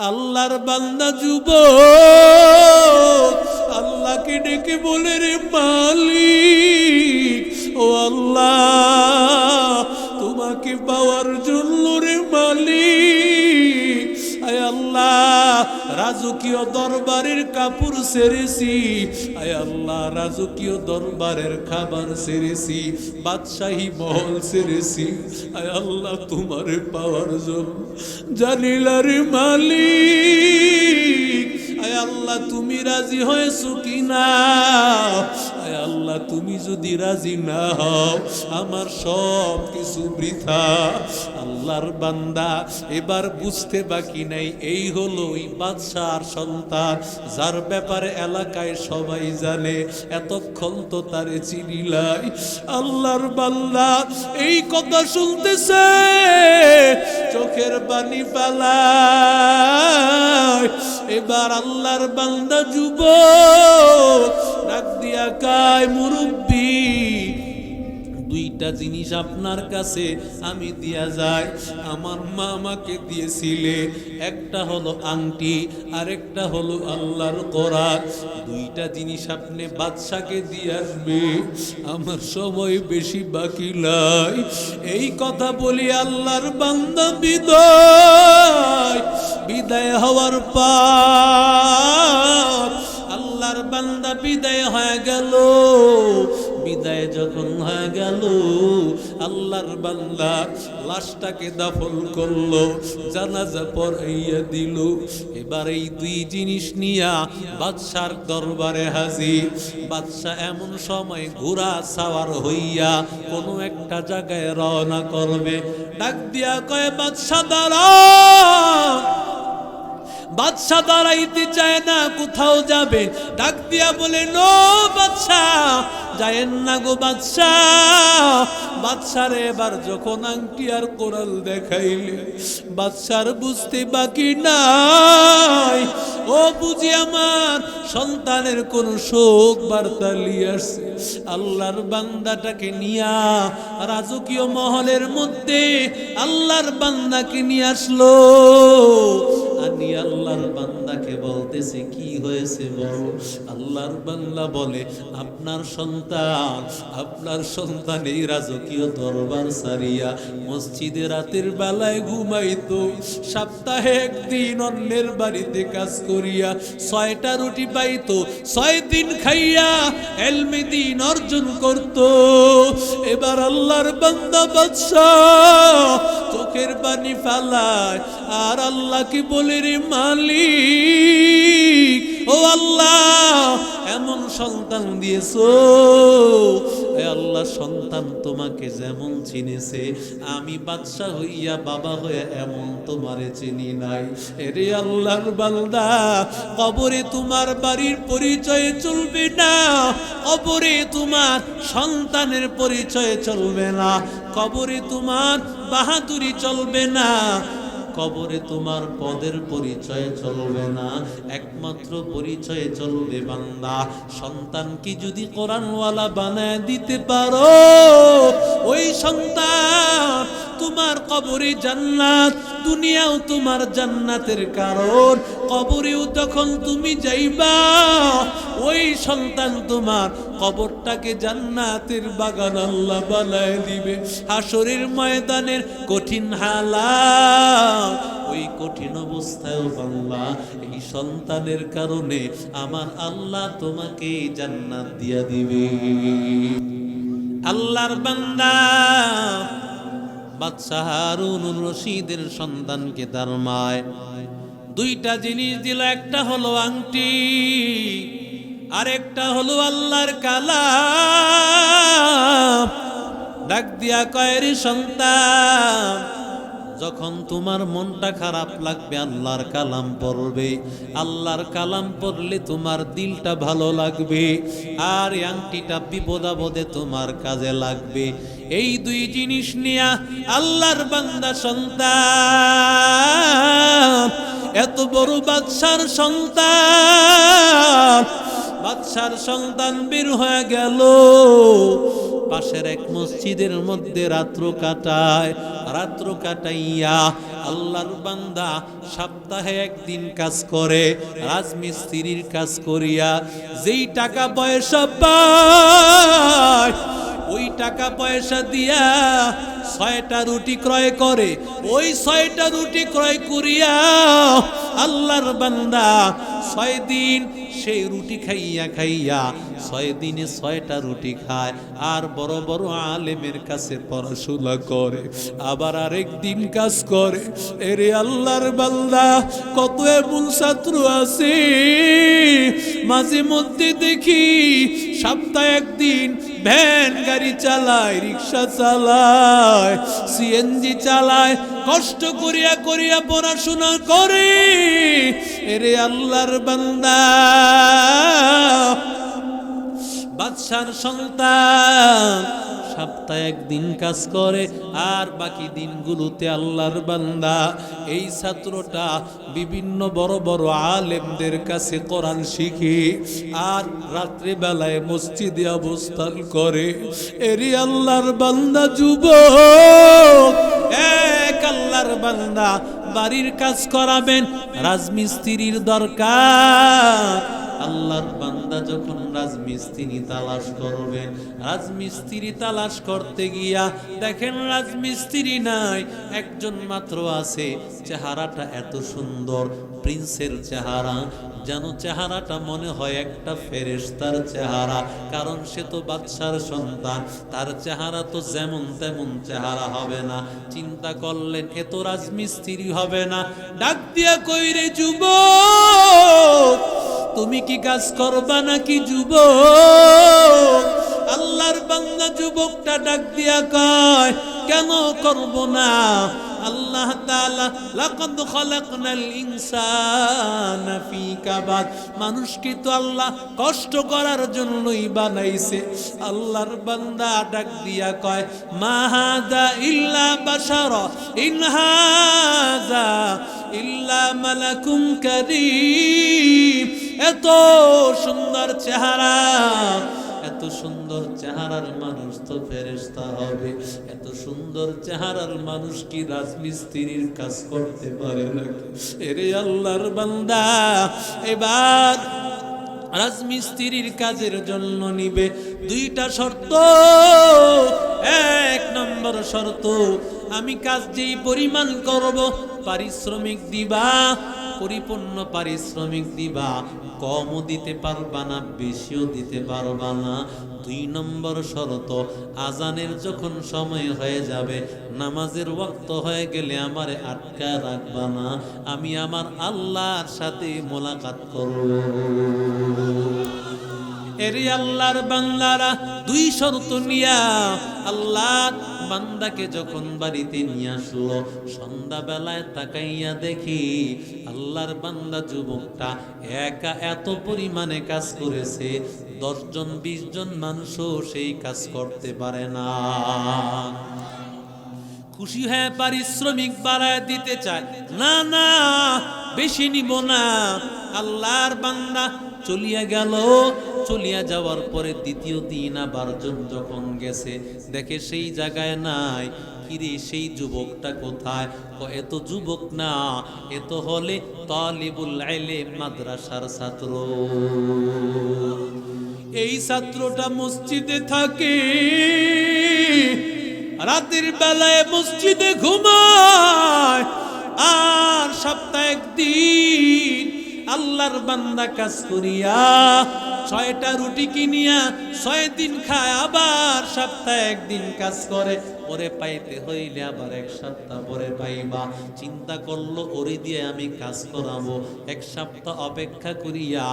আল্লাহর বান্দা যুবক আল্লাহকে ডেকে বলে, রে মালিক, ও আল্লাহ, তোমাকে পাওয়ার জন্য রে মালিক, আয় আল্লাহ, রাজকীয় দরবারের কাপড় ছেড়েছি, আয় আল্লাহ, রাজকীয় দরবারের খাবার ছেড়েছি, বাদশাহী মহল ছেড়েছি, আয় আল্লাহ, তোমারে পাওয়ার জন্য। জানিলা রে মালিক, আয় আল্লাহ, তুমি রাজি হয়েছো কিনা? আয় আল্লাহ, তুমি যদি রাজি না হও আমার সব কিছু বৃথা। আল্লাহর বান্দা এবার বুঝতে বাকি নাই, এই হলো ওই বাদশার সন্তান যার ব্যাপারে এলাকায় সবাই জানে, এতক্ষণ তো তারে চিনিলাই। আল্লাহর বান্দা এই কথা শুনতেছে, চোখের পানি পালায়। এবার আল্লাহর বান্দা যুবক ডাক দিয়া কয়, মুরব্বি, দুইটা জিনিস আপনার কাছে আমি দিয়া যাই, আমার মা আমাকে দিয়েছিলে, একটা হলো আংটি আর একটা হলো আল্লাহর কোরআন। দুইটা জিনিস আপনি বাদশাকে দিয়ে আসবে, আমার সময় বেশি বাকি নাই। এই কথা বলি আল্লাহর বান্দা বিদায় হওয়ার পর আল্লাহর বান্দা বিদায় হয়ে গেল। বিদায় যখন হয়ে গেল, আল্লাহর বান্দা লাশটাকে দাফন করলো, জানাজা পড়াইয়া দিল। এবার এই দুই জিনিস নিয়া বাদশার দরবারে হাজির। বাদশা এমন সময় ঘোড়া সাওয়ার হইয়া কোনো একটা জায়গায় রওনা করবে, ডাক দিয়া কয়, বাদশা দাঁড়াও। বাদশা দাঁড়াইতে চায় না, কোথাও যাবে, ডাক দিয়া বলে, নো বাদশা, যায়েন না গো বাদশা। বাদশারে এবার যখন আংটি আর কোরাল দেখাইলে, বাদশার বুঝতে বাকি নাই, ও বুঝি আমার সন্তানের কোন শোক বার্তা নিয়ে আসছে। আল্লাহর বান্দাটাকে নিয়া রাজকীয় মহলের মধ্যে আল্লাহর বান্দাকে নিয়ে আসলো। আনি আল্লাহর বান্দাকে বলতেছে, কি হয়েছে বলো। আল্লাহর বান্দা বলে, আপনার সন্তান এই রাজকীয় দরবার সারিয়া মসজিদে রাতের বেলায় ঘুমাইতো, সপ্তাহে একদিন অন্যের বাড়িতে কাজ করিয়া 6টা রুটি পাইতো, 6 দিন খাইয়া ইলমে দ্বীন অর্জন করত। এবার আল্লাহর বান্দা বাদশা চোখের পানি ফালায় আর আল্লাহকে বলে, রে মালিক, ও আল্লাহ, এমন সন্তান দিয়েছো, আল্লাহ, সন্তান তোমাকে যেমন চিনেছে, আমি বাদশা হইয়া বাবা হয়ে এমন তোমারে চিনি নাই। এরে আল্লাহর বান্দা, কবরে তোমার বাড়ির পরিচয় চলবে না, কবরে তোমার সন্তানের পরিচয় চলবে না, কবরে তোমার বাহাদুরি চলবে না, কবরে তোমার পদের পরিচয় চলবে না, একমাত্র পরিচয় চলবে বান্দা সন্তানকে যদি কোরআনওয়ালা বানায় দিতে পারো, ওই সন্তান তোমার কবরে জান্নাত, দুনিয়াও তোমার জান্নাতের কারণ। কবরেও তখন তুমি যাইবা, ওই সন্তান তোমার কবরটাকে জান্নাতের বাগান আল্লাহ বানায় দিবে। হাসরের ময়দানের কঠিন হালাত, ওই কঠিন অবস্থায়ও বাংলা এই সন্তানের কারণে আমার আল্লাহ তোমাকে জান্নাত দিয়া দিবে। আল্লাহর বান্দা বাদশা হারুনুর রশিদের সন্তানকে তার মায় দুইটা জিনিস দিল, একটা হলো আংটি আর একটা হলো আল্লাহর কালাম। ডাক দিয়া কয়, রে সন্তান, যখন তোমার মনটা খারাপ লাগবে আল্লাহর কালাম পড়বে, আল্লাহর কালাম পড়লে তোমার দিলটা ভালো লাগবে, আর আংটিটা বিপদ আপদে তোমার কাজে লাগবে। এই দুই জিনিস নিয়া আল্লাহর বান্দা সন্তান, এত বড় বাদশার সন্তান বের হয়ে গেল। পাশের এক মসজিদের মধ্যে রাত্র কাটায়। রাত্র কাটাইয়া আল্লাহর বান্দা সপ্তাহে একদিন কাজ করে, রাজমিস্ত্রির কাজ করিয়া যেই টাকা পয়সা পায় ওই টাকা পয়সা দিয়া 6টা রুটি ক্রয় করে। ওই 6টা রুটি ক্রয় করিয়া আল্লাহর বান্দা 6 দিন সেই রুটি খাইয়া খাইয়া 6 দিনে 6টা রুটি খায়, আর বড় বড় আলেমের কাছে পড়াশোনা করে, আবার আরেক দিন কাজ করে। এরে আল্লাহর বান্দা, কত এমন ছাত্র আছে মাঝে মধ্যে দেখি সপ্তাহে একদিন ভ্যান গাড়ি চালায়, রিক্সা চালায়, সিএনজি চালায়, কষ্ট করিয়া করিয়া পড়াশোনা করে। এরে আল্লাহর বান্দা, বাদশার সন্তান সপ্তাহে একদিন কাজ করে, আর বাকি দিনগুলোতে আল্লাহর বান্দা এই ছাত্রটা বিভিন্ন বড় বড় আলেমদের কাছে কোরআন শিখে আর রাত্রি বেলায় মসজিদে অবস্থান করে। এরি আল্লাহর বান্দা যুবক, এক আল্লাহর বান্দা বাড়ির কাজ করাবেন, রাজমিস্ত্রির দরকার। আল্লাহর বান্দা যখন রাজমিস্ত্রি তালাশ করবেন, রাজমিস্ত্রি তালাশ করতে গিয়া দেখেন রাজমিস্ত্রি নাই, একজন মাত্র আছে। চেহারাটা এত সুন্দর, প্রিন্সের চেহারা, যেন চেহারাটা মনে হয় একটা ফেরেশতার চেহারা, কারণ সে তো বাদশার সন্তান, তার চেহারা তো যেমন তেমন চেহারা হবে না। চিন্তা করলেন এ তো রাজমিস্ত্রি হবে না। ডাক দিয়া কইরে যুবক, তুমি কি কাজ করবা নাকি যুবক? আল্লাহর বান্দা যুবকটা ডাক দিয়া কয়, কেন করব না? আল্লাহ তাআলা লাকাদ খালাকনাল ইনসানা ফি কাবাদ, মানুষকে তো আল্লাহ কষ্ট করার জন্যই বানাইছে। আল্লাহর বান্দা ডাক দিয়া কয়, মা হাযা ইল্লা বাশারা ইন হাযা ইল্লা মালাকুম কারীম। এত সুন্দর চেহারা, এত সুন্দর চেহারার মানুষ তো ফেরেশতা হবে। এত সুন্দর চেহারার মানুষ কি রাজমিস্ত্রির কাজ করতে পারে নাকি? এরে আল্লাহর বান্দা, এবার রাজমিস্ত্রির কাজের জন্য নিবে 2টা শর্ত। 1 নম্বর শর্ত, আমি কাজ যেই পরিমাণ করব পারিশ্রমিক দিবা, পরিপূর্ণ পারিশ্রমিক দিবা, কমও দিতে পারবা না, বেশিও দিতে পারবা না। 2 নম্বর শর্ত, আজানের যখন সময় হয়ে যাবে, নামাজের ওয়াক্ত হয়ে গেলে আমারে আটকায় রাখবা না, আমি আমার আল্লাহর সাথে মোলাকাত করব। এরে আল্লাহর বান্দারা 2 শর্ত নিয়া আল্লাহর বান্দাকে যখন বাড়িতে নিয়ে আসলো, সন্ধ্যা বেলায় তাকাইয়া দেখি আল্লাহর বান্দা যুবকটা একা এত পরিমাণে কাজ করেছে, 10 জন 20 জন মানুষও সেই কাজ করতে পারে না। খুশি হয়ে পারিশ্রমিক বাড়ায় দিতে চায়, না না বেশি নিব না। আল্লাহর বান্দা চলিয়া গেল। চলিয়া যাওয়ার পরে 2য় দিন আবার যখন গেছে, দেখে সেই জায়গায় নাই। কিরে সেই যুবকটা কোথায়? এ তো যুবক না, এ তো হলে তালিবুল ইলম, মাদ্রাসার ছাত্র। এই ছাত্রটা মসজিদে থাকে, রাতের বেলায় মসজিদে ঘুমায়, আর সপ্তাহে একদিন আল্লাহর বান্দা কাজ করিয়া 6টা রুটি কিনিয়া 6 দিন খায়, আবার সপ্তাহে একদিন কাজ করে। পরে পাইতে হইলে আবার 1 সপ্তাহ পরে পাইবা। চিন্তা করলো ওরে দিয়ে আমি কাজ করাবো। 1 সপ্তাহ অপেক্ষা করিয়া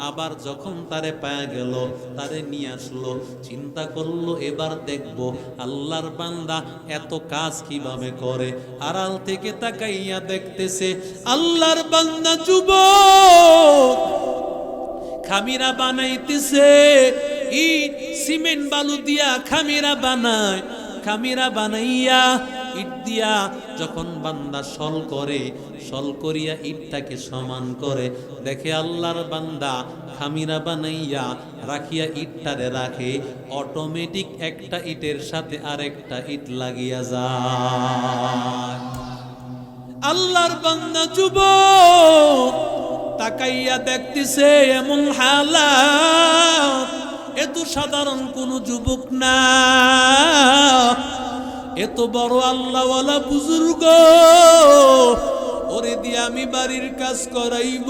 আবার যখন তারে পায়া গেল, তারে নিয়ে আসলো। চিন্তা করলো এবার দেখবো আল্লাহর বান্দা এত কাজ কিভাবে করে। আড়াল থেকে তাকাইয়া দেখতেছে আল্লাহর বান্দা যুবক খামিরা বানাইতেছে। ইট সিমেন্ট বালু দিয়া খামিরা বানায়, খামিরা বানাইয়া ইট দিয়া যখন বান্দা সল করে, সল করিয়া ইটটাকে সমান করে, দেখে আল্লাহর বান্দা খামিরা বানাইয়া রাখিয়া ইটটারে রাখে, অটোমেটিক একটা ইটের সাথে আরেকটা ইট লাগিয়া যায়। আল্লাহর বান্দা যুবক তাকাইয়া দেখতেছে এমন হালাত, এত সাধারণ কোন যুবক না, এত বড় আল্লাহওয়ালা বুজুর্গ, ওরে দিয়ে আমি বাড়ির কাজ করাইব।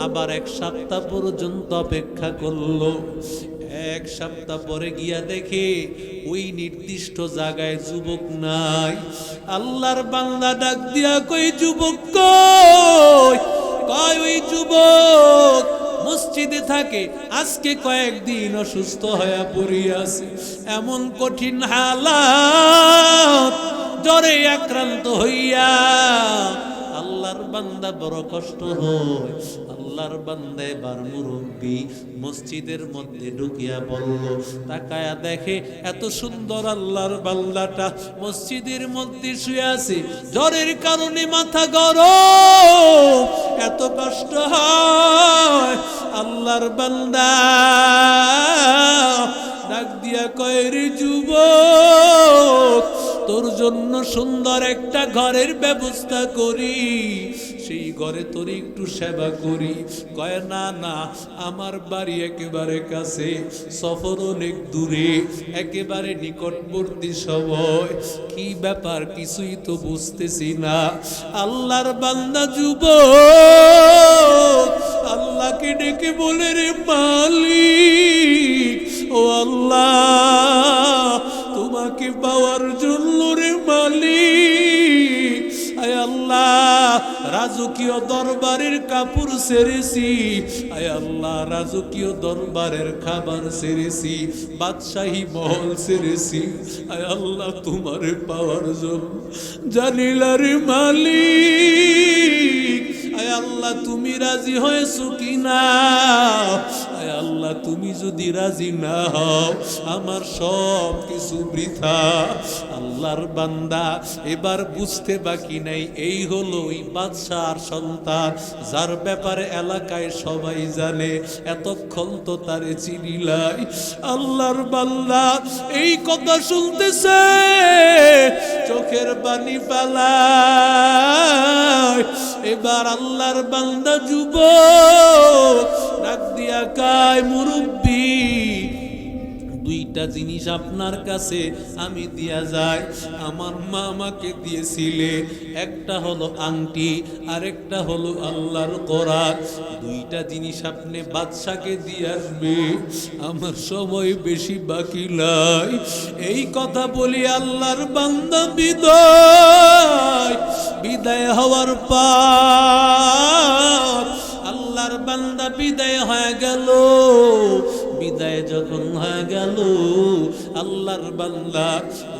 আবার 1 সপ্তাহ পর্যন্ত অপেক্ষা করলো। 1 সপ্তাহ পরে গিয়া দেখে ওই নির্দিষ্ট জায়গায় যুবক নাই। আল্লাহর বান্দা ডাক দিয়া কই, যুবক কই? কয় ওই যুবক মসজিদে থাকে, আজকে কয়েকদিন অসুস্থ হয়ে পড়িয়াছে, এমন কঠিন হালাত, জ্বরে আক্রান্ত হইয়া। আল্লাহর বান্দা বড় কষ্ট হয়। আল্লাহর বান্দা এবার মুরব্বী মসজিদের মধ্যে ঢুকিয়া পড়ল। তাকায়া দেখে এত সুন্দর আল্লাহর বান্দাটা মসজিদের মধ্যে শুয়ে আছে, জ্বরের কারণে মাথা গরম, এত কষ্ট হয়। আল্লাহর বান্দা ডাক দিয়া কয়, রে যুবক, তোর জন্য সুন্দর একটা ঘরের ব্যবস্থা করি, সেই ঘরে তোর একটু সেবা করি। কয়, না না, আমার বাড়ি একেবারে কাছে, সফর অনেক দূরে, একেবারে নিকটবর্তী সময়। কি ব্যাপার কিছুই তো বুঝতেছি না। আল্লাহর বান্দা যুবক আল্লাহকে ডেকে বলে, রে মালিক, ও আল্লাহ, তোমাকে পাওয়ার জন্য রে মালিক, আয় আল্লাহ, রাজকীয় দরবারের কাপড় ছেড়েছি, আয় আল্লাহ, রাজকীয় দরবারের খাবার ছেড়েছি, বাদশাহী মহল ছেড়েছি, আয় আল্লাহ, তোমারে পাওয়ার জন্য। জানিলা রে মালিক, আয় আল্লাহ, তুমি রাজি হয়েছো কিনা? আয় আল্লাহ, তুমি যদি রাজি না হও আমার সব কিছু বৃথা। আল্লাহর বান্দা এবার বুঝতে বাকি নাই, এই হলো ওই বাদশার সন্তান, যার ব্যাপারে এলাকায় সবাই জানে, এতক্ষণ তো তারে চিনিলাই। আল্লাহর বান্দা এই কথা শুনতেছে, চোখের পানি পালায়। এবার আল্লাহর বান্দা যুবক ডাক দিয়া কয়, মুরব্বী, 2টা জিনিস আপনার কাছে আমি দিয়া যাই, আমার মা আমাকে দিয়েছিলে, একটা হলো আংটি, আরেকটা হলো আল্লাহর কোরআন। 2টা জিনিস আপনি বাদশাকে দিয়ে আসবে, আমার সময় বেশি বাকি নাই। এই কথা বলি আল্লাহর বান্দা বিদায় হওয়ার পর আল্লাহর বান্দা বিদায় হয়ে গেল। বিদায় যখন হয়ে গেল, আল্লাহর বান্দা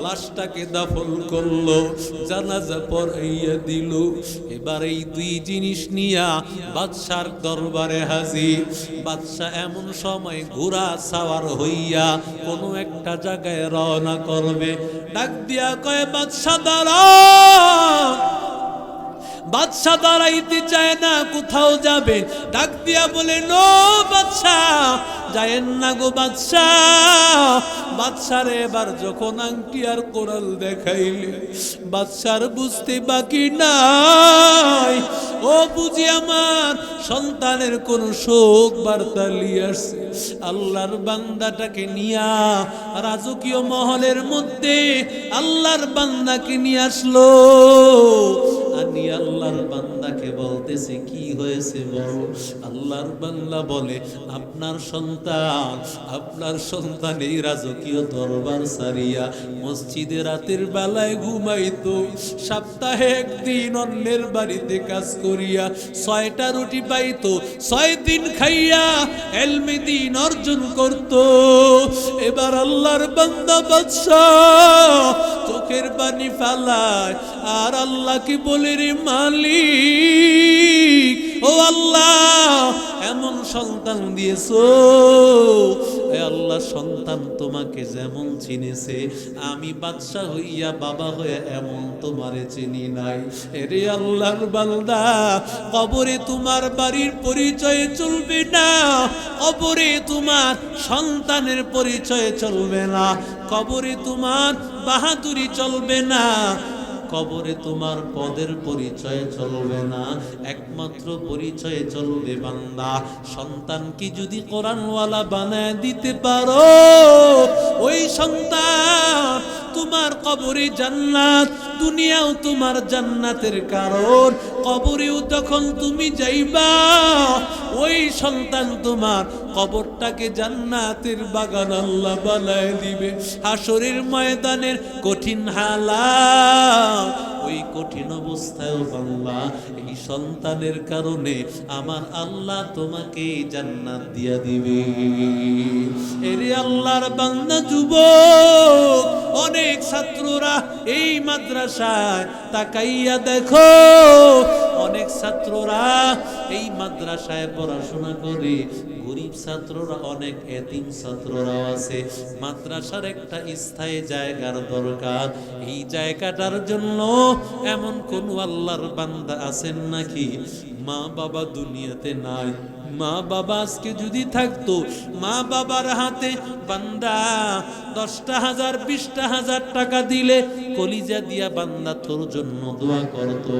লাশটাকে দাফন করলো, জানাজা পড়াইয়া দিল। এবার এই 2 জিনিস নিয়া বাদশার দরবারে হাজির। বাদশা এমন সময় ঘোড়া সাওয়ার হইয়া কোনো একটা জায়গায় রওনা করবে। ডাক দিয়া কয়, বাদশা দাঁড়াও। বাদশা দাঁড়াইতে চায় না, কোথাও যাবে। ডাক দিয়া বলে, নো বাদশা, যায়েন না গো বাদশা। বাদশারে এবার যখন আংটি আর কোরাল দেখাইলে, বাদশার বুঝতে বাকি নাই, ও বুঝি আমার সন্তানের কোন শোক বার্তা লিয়ে আসছে। আল্লাহর বান্দাটাকে নিয়া রাজকীয় মহলের মধ্যে আল্লাহর বান্দাকে নিয়ে আসলো। আনি আল্লাহর বান্দাকে বলতেছে, কি হয়েছে বল। আল্লাহর বান্দা বলে, আপনার সন্তান এই রাজকীয় দরবার সারিয়া মসজিদে রাতের বেলায় ঘুমাইতো, সপ্তাহে একদিন অন্যের বাড়িতে কাজ করিয়া 6টা রুটি পাইতো, 6 দিন খাইয়া ইলমে দ্বীন অর্জন করত। এবার আল্লাহর বান্দা বাদশা চোখের পানি ফালায় আর আল্লাহকে বলে, রে মালিক, ও আল্লাহ, এমন সন্তান দিয়েছো, আল্লাহ সন্তান তোমাকে যেমন চিনেছে, আমি বাদশা হইয়া বাবা হয়ে এমন তোমারে চিনি নাই। এরে আল্লাহর বান্দা, কবরে তোমার বাড়ির পরিচয় চলবে না, কবরে তোমার সন্তানের পরিচয় চলবে না, কবরে তোমার বাহাদুরি চলবে না, কবরে তোমার পদের পরিচয় চলবে না, একমাত্র পরিচয় চলবে বান্দা সন্তানকে যদি কোরআনওয়ালা বানায় দিতে পারো, ওই সন্তান তোমার কবরে জান্নাত, দুনিয়াও তোমার জান্নাতের কারণ। কবরেও যখন তুমি যাইবা, ওই সন্তান তোমার কবরটাকে জান্নাতের বাগান আল্লাহ বানায় দিবে। হাসরের ময়দানের কঠিন হালাত, ওই কঠিন অবস্থায়ও বান্দা এই সন্তানের কারণে আমার আল্লাহ তোমাকে জান্নাত দিয়া দিবে। এরে আল্লাহর বান্দা যুবক, অনেক ছাত্ররা এই মাদ্রাসায় তাকাইয়া দেখো, অনেক ছাত্ররা এই মাদ্রাসায় পড়াশোনা করে, গরিব ছাত্ররা অনেক, এতিম ছাত্ররাও আছে। মাদ্রাসার একটা স্থায়ী জায়গার দরকার। এই জায়গাটার জন্য এমন কোন আল্লাহর বান্দা আছেন নাকি মা বাবা দুনিয়াতে নাই? মা বাবা আজকে যদি থাকতো, মা বাবার হাতে বান্দা 10,000 20,000 টাকা দিলে কলিজা দিয়া বান্দা তোর জন্য দোয়া করতো।